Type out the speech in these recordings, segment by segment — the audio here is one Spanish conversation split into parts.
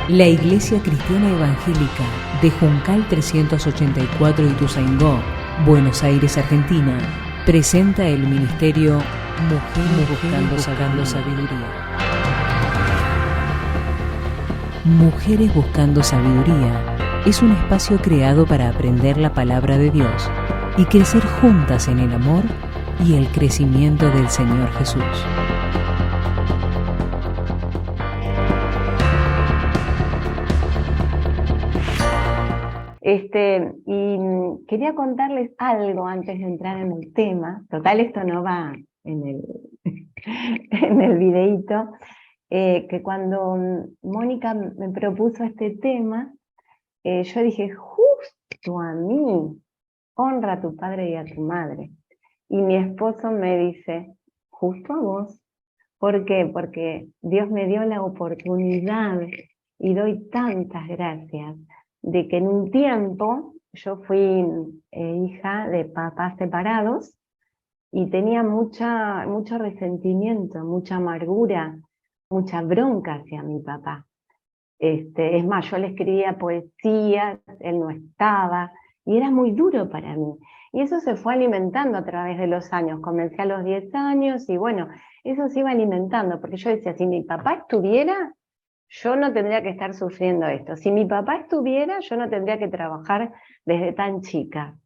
La Iglesia Cristiana Evangélica de Juncal 384 Ituzaingó, Buenos Aires, Argentina, presenta el ministerio Mujeres Buscando Sabiduría. Mujeres Buscando Sabiduría es un espacio creado para aprender la palabra de Dios y crecer juntas en el amor y el crecimiento del Señor Jesús. Y quería contarles algo antes de entrar en el tema. Total, esto no va en el videíto. Que cuando Mónica me propuso este tema, yo dije, justo a mí, honra a tu padre y a tu madre. Y mi esposo me dice, justo a vos. ¿Por qué? Porque Dios me dio la oportunidad, y doy tantas gracias, de que en un tiempo yo fui hija de papás separados y tenía mucho resentimiento, mucha amargura, mucha bronca hacia mi papá. Es más, yo le escribía poesías, él no estaba, y era muy duro para mí. Y eso se fue alimentando a través de los años. Comencé a los 10 años y bueno, eso se iba alimentando, porque yo decía, si mi papá estuviera, yo no tendría que estar sufriendo esto. Si mi papá estuviera, yo no tendría que trabajar desde tan chica.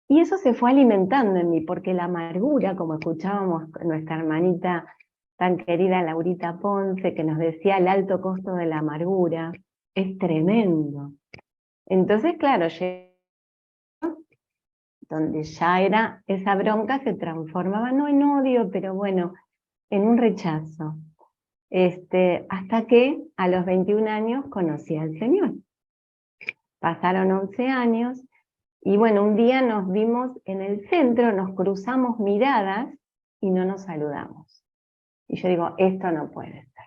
Y eso se fue alimentando en mí, porque la amargura, como escuchábamos nuestra hermanita tan querida Laurita Ponce, que nos decía el alto costo de la amargura, es tremendo. Entonces, claro, donde ya era esa bronca se transformaba, no en odio, pero bueno, en un rechazo. Hasta que a los 21 años conocí al Señor. Pasaron 11 años, y bueno, un día nos vimos en el centro, nos cruzamos miradas y no nos saludamos. Y yo digo, esto no puede ser.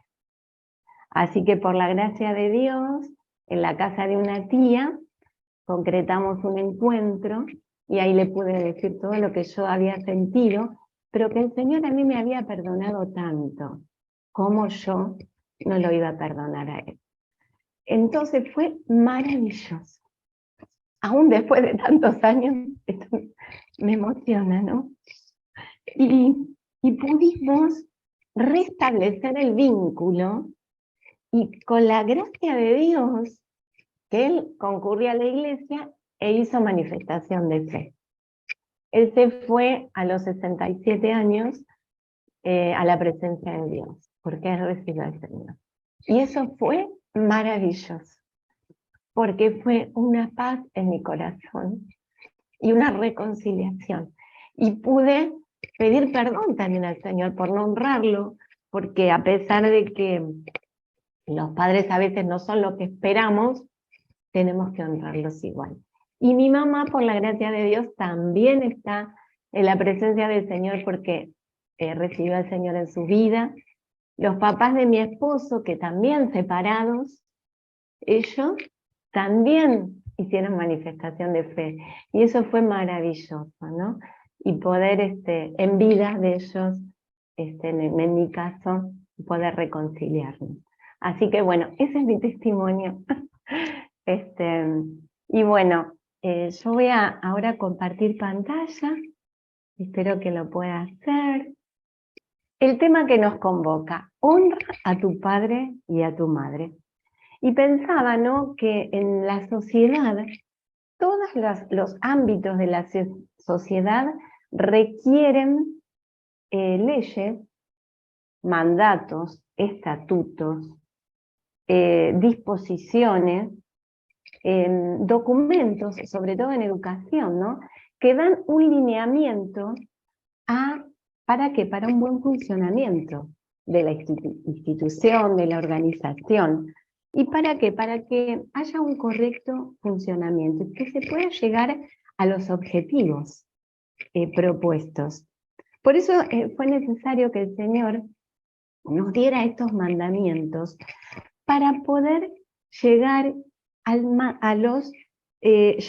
Así que por la gracia de Dios, en la casa de una tía, concretamos un encuentro, y ahí le pude decir todo lo que yo había sentido, pero que el Señor a mí me había perdonado tanto, como yo no lo iba a perdonar a él. Entonces fue maravilloso. Aún después de tantos años, esto me emociona, ¿no? Y pudimos restablecer el vínculo, y con la gracia de Dios, que él concurría a la iglesia e hizo manifestación de fe. Él se fue a los 67 años a la presencia de Dios, porque él recibió al Señor. Y eso fue maravilloso, porque fue una paz en mi corazón y una reconciliación. Y pude pedir perdón también al Señor por no honrarlo, porque a pesar de que los padres a veces no son lo que esperamos, tenemos que honrarlos igual. Y mi mamá, por la gracia de Dios, también está en la presencia del Señor, porque recibió al Señor en su vida. Los papás de mi esposo, que también separados, ellos también hicieron manifestación de fe. Y eso fue maravilloso, ¿no? Y poder, en vida de ellos, en mi caso, poder reconciliarnos. Así que bueno, ese es mi testimonio. Y bueno, yo voy a ahora compartir pantalla, espero que lo pueda hacer. El tema que nos convoca, honra a tu padre y a tu madre. Y pensaba, ¿no?, que en la sociedad, todos los ámbitos de la sociedad requieren leyes, mandatos, estatutos, disposiciones, documentos, sobre todo en educación, ¿no?, que dan un lineamiento ¿para qué? Para un buen funcionamiento de la institución, de la organización. ¿Y para qué? Para que haya un correcto funcionamiento y que se pueda llegar a los objetivos propuestos. Por eso fue necesario que el Señor nos diera estos mandamientos para poder llegar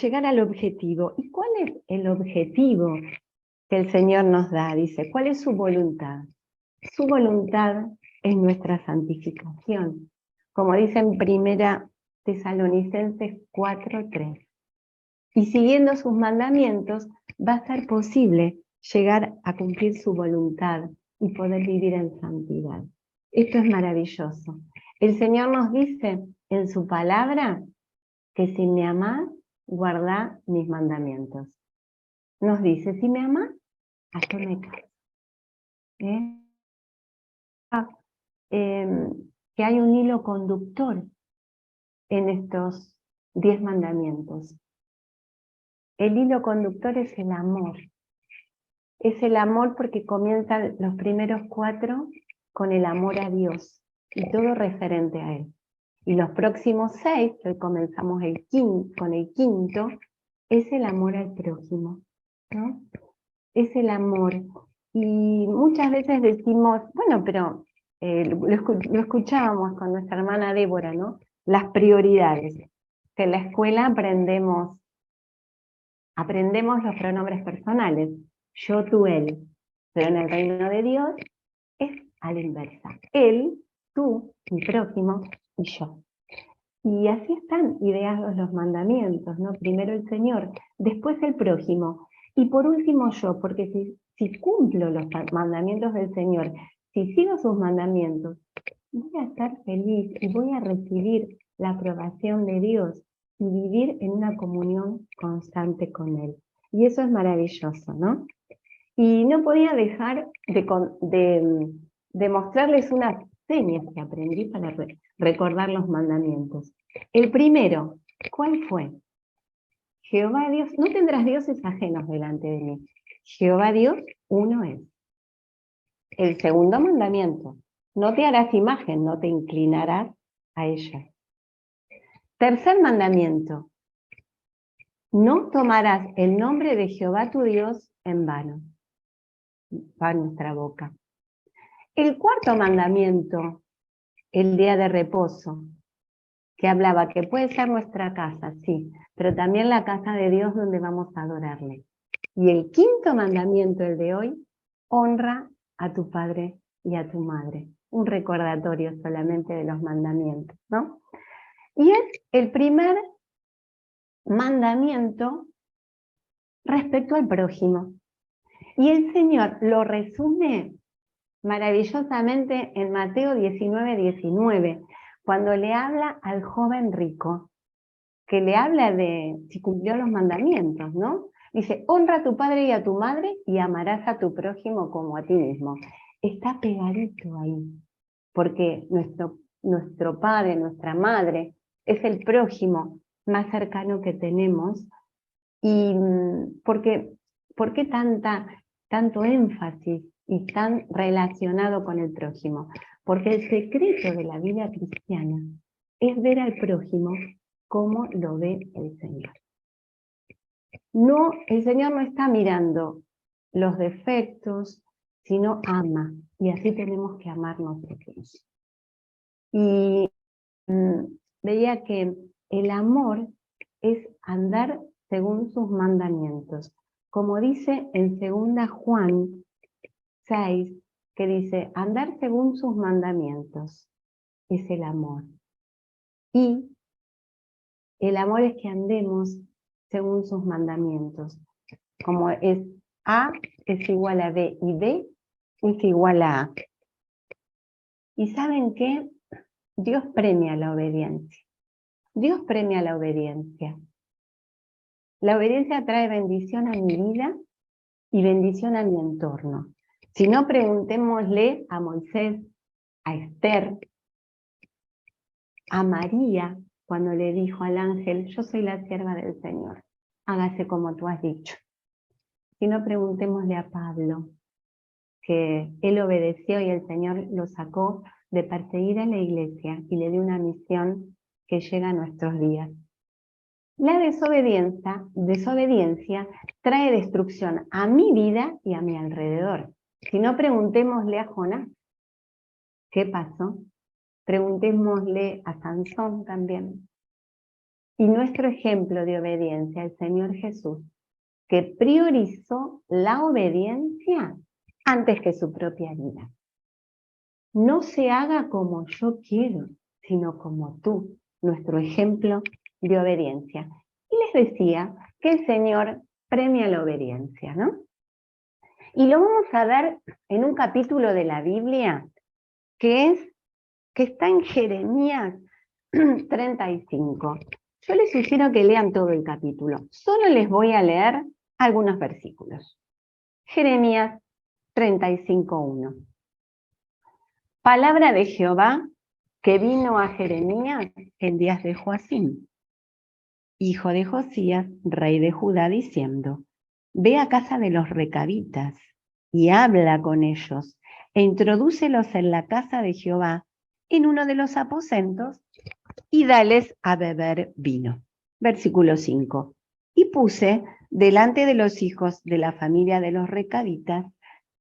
llegar al objetivo. ¿Y cuál es el objetivo que el Señor nos da? Dice, ¿cuál es su voluntad? Su voluntad es nuestra santificación, como dice en 1 Tesalonicenses 4:3. Y siguiendo sus mandamientos va a ser posible llegar a cumplir su voluntad y poder vivir en santidad. Esto es maravilloso. El Señor nos dice en su palabra que si me amás, guardá mis mandamientos. Nos dice, si me amás, haceme caso. Que hay un hilo conductor en estos 10 mandamientos. El hilo conductor es el amor. Es el amor porque comienzan los primeros 4 con el amor a Dios y todo referente a Él. Y los próximos 6, que hoy comenzamos con el quinto, es el amor al prójimo, ¿no? Es el amor. Y muchas veces decimos, bueno, pero lo escuchábamos con nuestra hermana Débora, ¿no? Las prioridades. Que en la escuela aprendemos los pronombres personales. Yo, tú, él. Pero en el reino de Dios es a la inversa. Él, tú, mi prójimo y yo. Y así están ideados los mandamientos, ¿no? Primero el Señor, después el prójimo. Y por último yo, porque si cumplo los mandamientos del Señor, si sigo sus mandamientos, voy a estar feliz y voy a recibir la aprobación de Dios y vivir en una comunión constante con Él. Y eso es maravilloso, ¿no? Y no podía dejar de mostrarles unas señas que aprendí para recordar los mandamientos. El primero, ¿cuál fue? Jehová Dios, no tendrás dioses ajenos delante de mí. Jehová Dios, uno es. El segundo mandamiento, no te harás imagen, no te inclinarás a ella. Tercer mandamiento, no tomarás el nombre de Jehová tu Dios en vano. Va en nuestra boca. El cuarto mandamiento, el día de reposo, que hablaba que puede ser nuestra casa, sí, pero también la casa de Dios donde vamos a adorarle. Y el quinto mandamiento, el de hoy, honra a tu padre y a tu madre. Un recordatorio solamente de los mandamientos, ¿no? Y es el primer mandamiento respecto al prójimo. Y el Señor lo resume maravillosamente en Mateo 19:19, cuando le habla al joven rico, que le habla de si cumplió los mandamientos, ¿no? Dice, honra a tu padre y a tu madre y amarás a tu prójimo como a ti mismo. Está pegadito ahí, porque nuestro padre, nuestra madre, es el prójimo más cercano que tenemos. Y ¿por qué tanto énfasis y tan relacionado con el prójimo? Porque el secreto de la vida cristiana es ver al prójimo como lo ve el Señor. No, el Señor no está mirando los defectos, sino ama, y así tenemos que amar nosotros. Y veía que el amor es andar según sus mandamientos. Como dice en 2 Juan 6, que dice, andar según sus mandamientos es el amor. Y el amor es que andemos según sus mandamientos. Como es A es igual a B y B es igual a A. ¿Y saben qué? Dios premia la obediencia. Dios premia la obediencia. La obediencia trae bendición a mi vida y bendición a mi entorno. Si no, preguntémosle a Moisés, a Esther, a María, cuando le dijo al ángel, yo soy la sierva del Señor, hágase como tú has dicho. Si no, preguntémosle a Pablo, que él obedeció y el Señor lo sacó de perseguir a la iglesia y le dio una misión que llega a nuestros días. La desobediencia trae destrucción a mi vida y a mi alrededor. Si no, preguntémosle a Jonás, ¿qué pasó? Preguntémosle a Sansón también. Y nuestro ejemplo de obediencia, el Señor Jesús, que priorizó la obediencia antes que su propia vida. No se haga como yo quiero, sino como tú, nuestro ejemplo de obediencia. Y les decía que el Señor premia la obediencia, ¿no? Y lo vamos a ver en un capítulo de la Biblia que está en Jeremías 35. Yo les sugiero que lean todo el capítulo. Solo les voy a leer algunos versículos. Jeremías 35:1. Palabra de Jehová que vino a Jeremías en días de Joacim, hijo de Josías, rey de Judá, diciendo: Ve a casa de los recabitas y habla con ellos, e introdúcelos en la casa de Jehová, en uno de los aposentos, y dales a beber vino. Versículo 5. Y puse delante de los hijos de la familia de los recabitas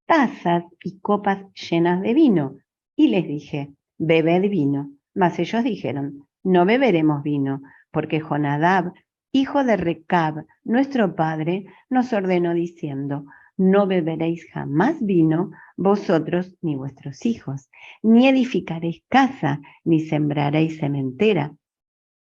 tazas y copas llenas de vino, y les dije: bebed vino. Mas ellos dijeron: no beberemos vino, porque Jonadab, hijo de Recab, nuestro padre, nos ordenó diciendo: no beberéis jamás vino, vosotros ni vuestros hijos, ni edificaréis casa, ni sembraréis sementera,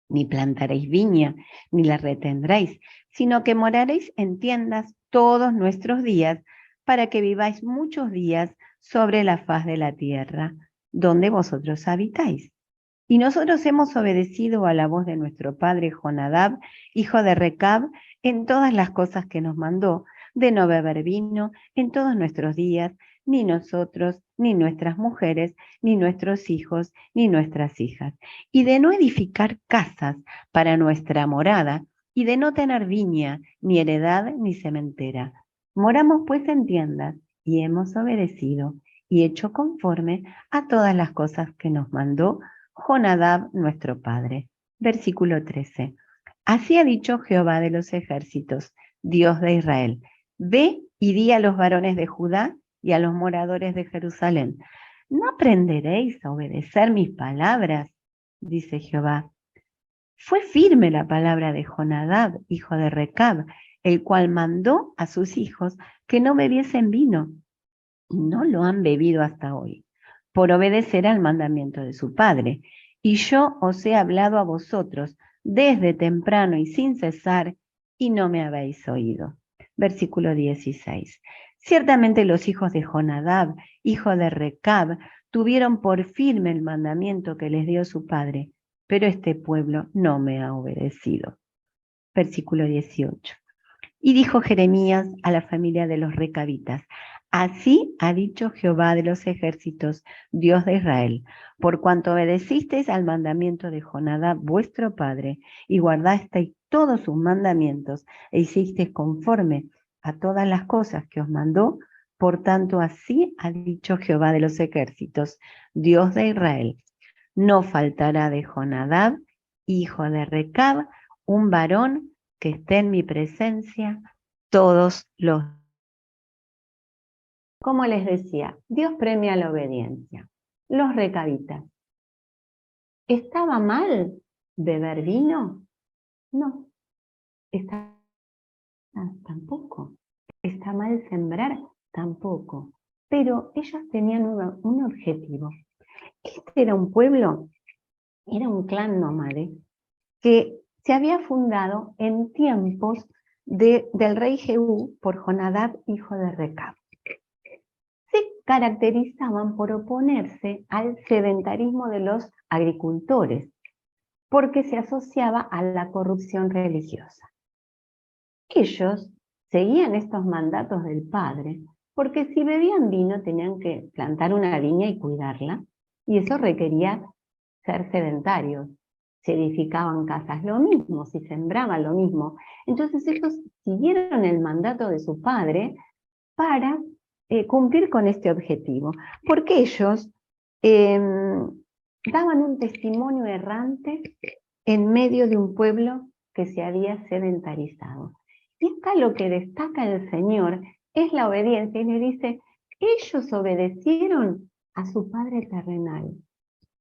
ni plantaréis viña, ni la retendréis, sino que moraréis en tiendas todos nuestros días, para que viváis muchos días sobre la faz de la tierra, donde vosotros habitáis. Y nosotros hemos obedecido a la voz de nuestro padre Jonadab, hijo de Recab, en todas las cosas que nos mandó, de no beber vino en todos nuestros días, ni nosotros, ni nuestras mujeres, ni nuestros hijos, ni nuestras hijas, y de no edificar casas para nuestra morada, y de no tener viña, ni heredad, ni sementera. Moramos pues en tiendas, y hemos obedecido, y hecho conforme a todas las cosas que nos mandó Jonadab nuestro padre. Versículo 13. Así ha dicho Jehová de los ejércitos, Dios de Israel: ve y di a los varones de Judá y a los moradores de Jerusalén: ¿no aprenderéis a obedecer mis palabras? Dice Jehová. Fue firme la palabra de Jonadab, hijo de Recab, el cual mandó a sus hijos que no bebiesen vino, y no lo han bebido hasta hoy, por obedecer al mandamiento de su padre. Y yo os he hablado a vosotros desde temprano y sin cesar, y no me habéis oído. Versículo 16. Ciertamente los hijos de Jonadab, hijo de Recab, tuvieron por firme el mandamiento que les dio su padre, pero este pueblo no me ha obedecido. Versículo 18. Y dijo Jeremías a la familia de los recabitas: así ha dicho Jehová de los ejércitos, Dios de Israel: por cuanto obedecisteis al mandamiento de Jonadab vuestro padre, y guardasteis todos sus mandamientos, e hicisteis conforme a todas las cosas que os mandó, por tanto así ha dicho Jehová de los ejércitos, Dios de Israel: no faltará de Jonadab, hijo de Recab, un varón que esté en mi presencia todos los. Como les decía, Dios premia la obediencia. Los recabitas. ¿Estaba mal beber vino? No. Tampoco. ¿Está mal sembrar? Tampoco. Pero ellos tenían un objetivo. Este era un pueblo, era un clan nómade que se había fundado en tiempos del rey Jehú por Jonadab, hijo de Recab. Se caracterizaban por oponerse al sedentarismo de los agricultores, porque se asociaba a la corrupción religiosa. Ellos seguían estos mandatos del padre, porque si bebían vino tenían que plantar una viña y cuidarla, y eso requería ser sedentarios. Se edificaban casas, lo mismo, se sembraba lo mismo. Entonces ellos siguieron el mandato de su padre para cumplir con este objetivo, porque ellos daban un testimonio errante en medio de un pueblo que se había sedentarizado. Y acá lo que destaca el Señor es la obediencia, y le dice: ellos obedecieron a su Padre terrenal,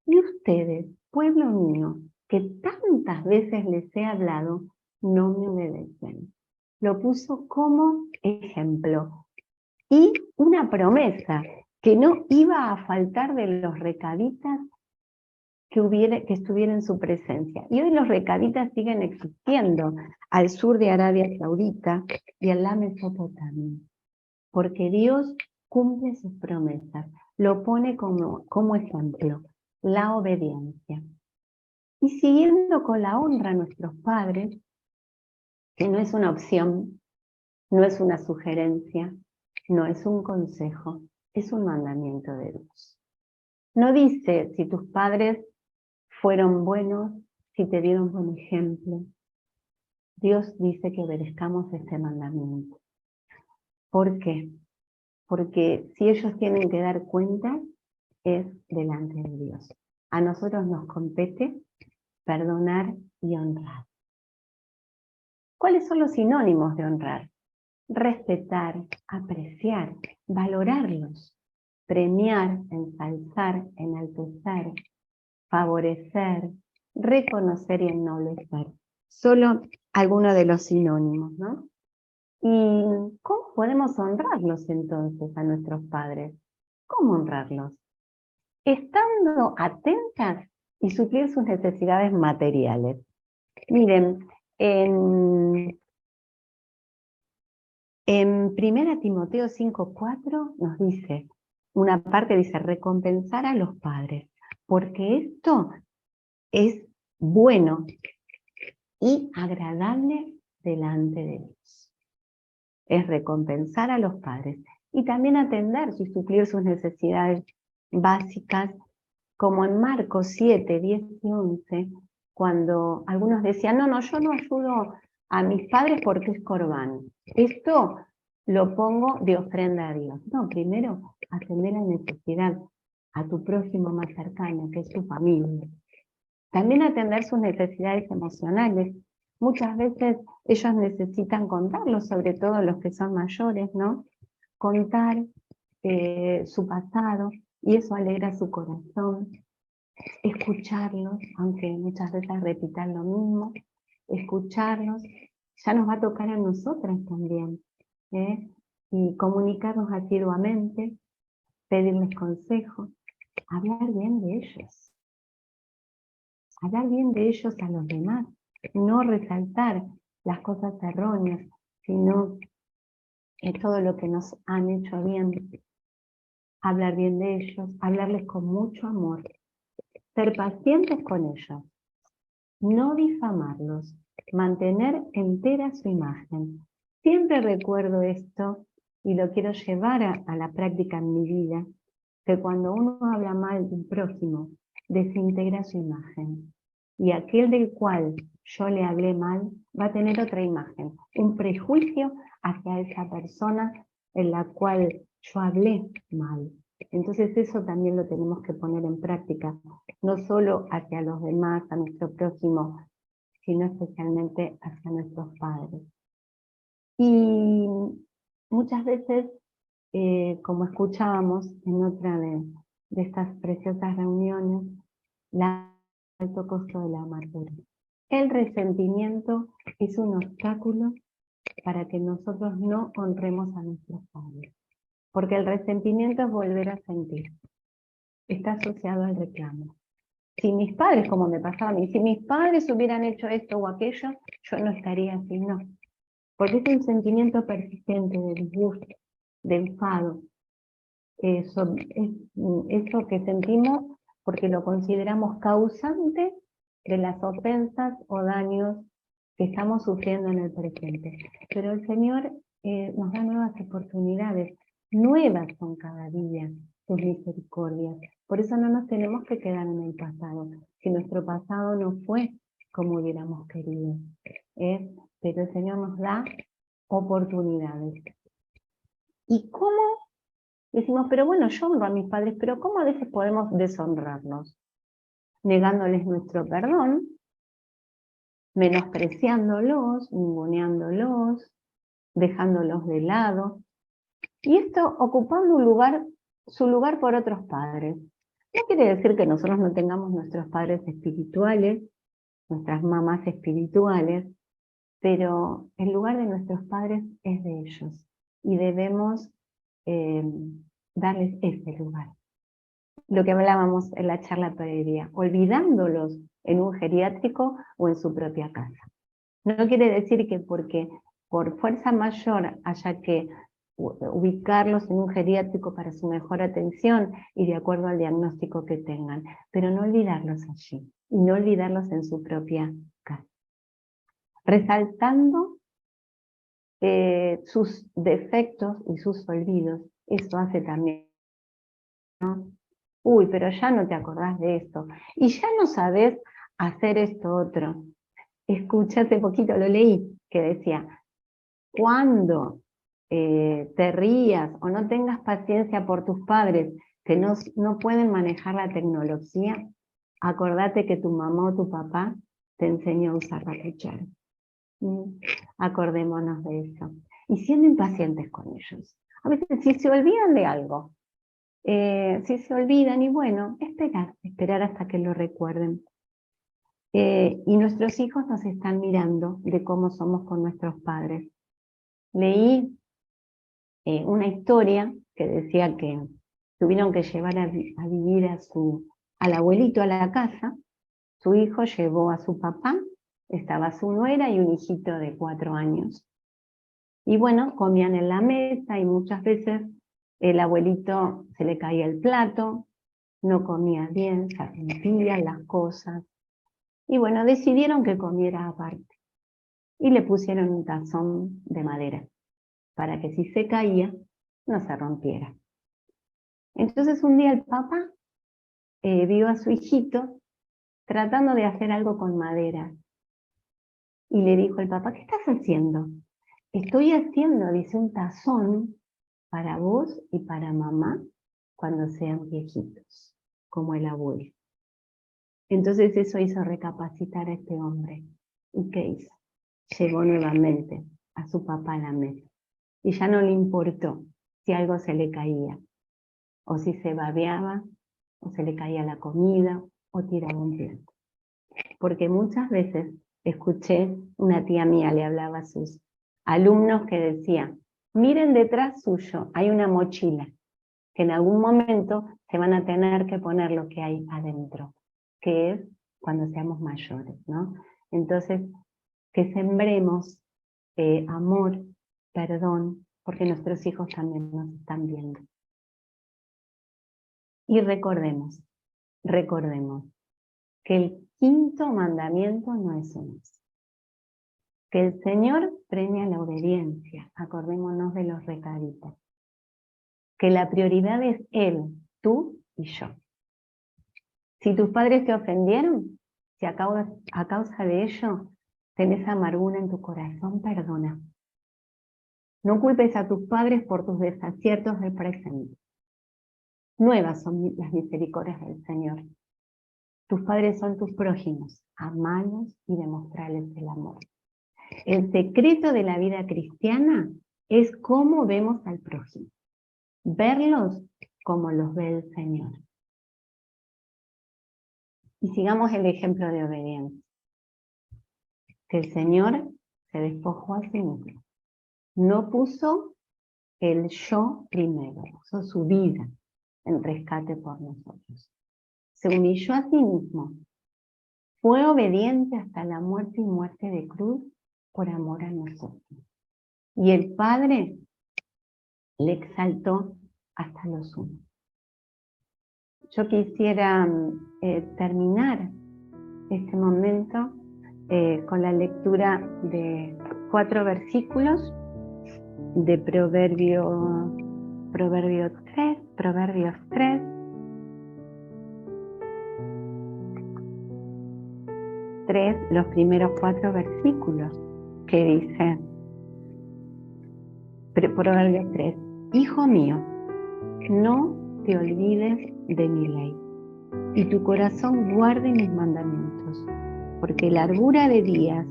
y ustedes, pueblo mío, que tantas veces les he hablado, no me obedecen. Lo puso como ejemplo. Y una promesa que no iba a faltar de los recabitas, que estuviera en su presencia. Y hoy los recaditas siguen existiendo al sur de Arabia Saudita y en la Mesopotamia, porque Dios cumple sus promesas, lo pone como ejemplo, la obediencia. Y siguiendo con la honra a nuestros padres, que no es una opción, no es una sugerencia, no es un consejo, es un mandamiento de Dios. No dice si tus padres fueron buenos, si te dieron buen ejemplo. Dios dice que obedezcamos este mandamiento. ¿Por qué? Porque si ellos tienen que dar cuenta, es delante de Dios. A nosotros nos compete perdonar y honrar. ¿Cuáles son los sinónimos de honrar? Respetar, apreciar, valorarlos, premiar, ensalzar, enaltecer, favorecer, reconocer y ennoblecer. Solo algunos de los sinónimos, ¿no? ¿Y cómo podemos honrarlos entonces a nuestros padres? ¿Cómo honrarlos? Estando atentas y suplir sus necesidades materiales. Miren, en 1 Timoteo 5:4 nos dice, una parte dice, recompensar a los padres, porque esto es bueno y agradable delante de Dios. Es recompensar a los padres y también atender y suplir sus necesidades básicas, como en Marcos 7, 10 y 11, cuando algunos decían, no, yo no ayudo a mis padres porque es corbán. Esto lo pongo de ofrenda a Dios. No, primero atender la necesidad a tu prójimo más cercano, que es tu familia. También atender sus necesidades emocionales. Muchas veces ellos necesitan contarlo, sobre todo los que son mayores, ¿no? Contar su pasado, y eso alegra su corazón. Escucharlos, aunque muchas veces repitan lo mismo, escucharlos, ya nos va a tocar a nosotras también, y comunicarnos asiduamente, pedirles consejos, hablar bien de ellos. Hablar bien de ellos a los demás, no resaltar las cosas erróneas, sino todo lo que nos han hecho bien. Hablar bien de ellos, hablarles con mucho amor, ser pacientes con ellos, no difamarlos, mantener entera su imagen. Siempre recuerdo esto y lo quiero llevar a la práctica en mi vida, que cuando uno habla mal de un prójimo, desintegra su imagen. Y aquel del cual yo le hablé mal va a tener otra imagen, un prejuicio hacia esa persona en la cual yo hablé mal. Entonces eso también lo tenemos que poner en práctica, no solo hacia los demás, a nuestro prójimo, sino especialmente hacia nuestros padres. Y muchas veces, como escuchábamos en otra de estas preciosas reuniones, el alto costo de la amargura. El resentimiento es un obstáculo para que nosotros no honremos a nuestros padres. Porque el resentimiento es volver a sentir. Está asociado al reclamo. Si mis padres, como me pasaba a mí, si mis padres hubieran hecho esto o aquello, yo no estaría así, no. Porque es un sentimiento persistente de disgusto, de enfado. Eso que sentimos porque lo consideramos causante de las ofensas o daños que estamos sufriendo en el presente. Pero el Señor nos da nuevas oportunidades, nuevas son cada día sus misericordias. Por eso no nos tenemos que quedar en el pasado. Si nuestro pasado no fue como hubiéramos querido, pero el Señor nos da oportunidades. ¿Y cómo? Decimos, pero bueno, yo honro a mis padres, pero ¿cómo a veces podemos deshonrarlos? Negándoles nuestro perdón, menospreciándolos, ninguneándolos, dejándolos de lado. Y esto ocupando su lugar por otros padres. No quiere decir que nosotros no tengamos nuestros padres espirituales, nuestras mamás espirituales, pero el lugar de nuestros padres es de ellos. Y debemos darles ese lugar. lo que hablábamos en la charla previa, olvidándolos en un geriátrico o en su propia casa. No quiere decir que porque por fuerza mayor haya que ubicarlos en un geriátrico para su mejor atención y de acuerdo al diagnóstico que tengan, pero no olvidarlos allí y no olvidarlos en su propia casa. Resaltando sus defectos y sus olvidos, eso hace también, ¿no? Uy, pero ya no te acordás de esto, y ya no sabés hacer esto otro. Escuché hace poquito, lo leí, que decía, cuando te rías o no tengas paciencia por tus padres que no pueden manejar la tecnología, acordate que tu mamá o tu papá te enseñó a usar la cuchara. Acordémonos de eso. Y siendo impacientes con ellos. A veces si se olvidan de algo, si se olvidan, y bueno, esperar hasta que lo recuerden. Y nuestros hijos nos están mirando de cómo somos con nuestros padres. Leí una historia que decía que tuvieron que llevar a vivir al abuelito a la casa. Su hijo llevó a su papá, estaba su nuera y un hijito de 4 años. Y bueno, comían en la mesa y muchas veces el abuelito se le caía el plato, no comía bien, se rompían las cosas. Y bueno, decidieron que comiera aparte. Y le pusieron un tazón de madera, para que si se caía, no se rompiera. Entonces un día el papá vio a su hijito tratando de hacer algo con madera. Y le dijo el papá, ¿qué estás haciendo? Estoy haciendo, dice, un tazón para vos y para mamá cuando sean viejitos, como el abuelo. Entonces eso hizo recapacitar a este hombre. ¿Y qué hizo? Llevó nuevamente a su papá a la mesa. Y ya no le importó si algo se le caía, o si se babeaba, o se le caía la comida, o tiraba un plato. Porque muchas veces escuché, una tía mía le hablaba a sus alumnos que decía, miren detrás suyo, hay una mochila, que en algún momento se van a tener que poner lo que hay adentro, que es cuando seamos mayores, ¿no? Entonces, que sembremos amor, perdón, porque nuestros hijos también nos están viendo. Y recordemos que el 5.º mandamiento no es un más. Que el Señor premia la obediencia, acordémonos de los recaditos. Que la prioridad es Él, tú y yo. Si tus padres te ofendieron, si a causa de ello tenés amargura en tu corazón, perdona. No culpes a tus padres por tus desaciertos del presente. Nuevas son las misericordias del Señor. Tus padres son tus prójimos, amalos y demostrarles el amor. El secreto de la vida cristiana es cómo vemos al prójimo. Verlos como los ve el Señor. Y sigamos el ejemplo de obediencia. Que el Señor se despojó a sí mismo. No puso el yo primero, puso su vida en rescate por nosotros. Se humilló a sí mismo. Fue obediente hasta la muerte y muerte de cruz por amor a nosotros. Y el Padre le exaltó hasta lo sumo. Yo quisiera terminar este momento con la lectura de 4 versículos de Proverbios 3, los primeros 4 versículos, que dice, Proverbios 3, Hijo mío, no te olvides de mi ley, y tu corazón guarde mis mandamientos, porque largura de días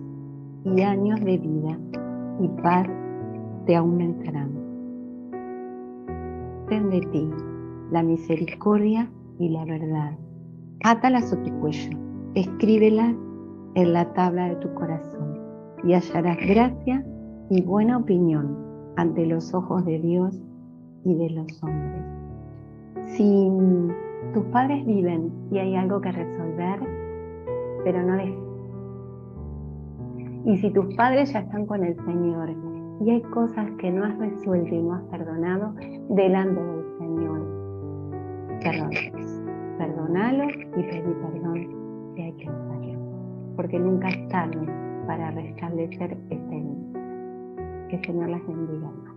y años de vida y paz te aumentarán. Ten de ti la misericordia y la verdad. Átalas a tu cuello, escríbelas en la tabla de tu corazón, y hallarás gracia y buena opinión ante los ojos de Dios y de los hombres. Si tus padres viven y hay algo que resolver, pero no dejes. Y si tus padres ya están con el Señor y hay cosas que no has resuelto y no has perdonado, delante del Señor, perdónalos y pedí perdón si hay que hacerlo, porque nunca es tarde para restablecer ese vínculo. Que el Señor las bendiga.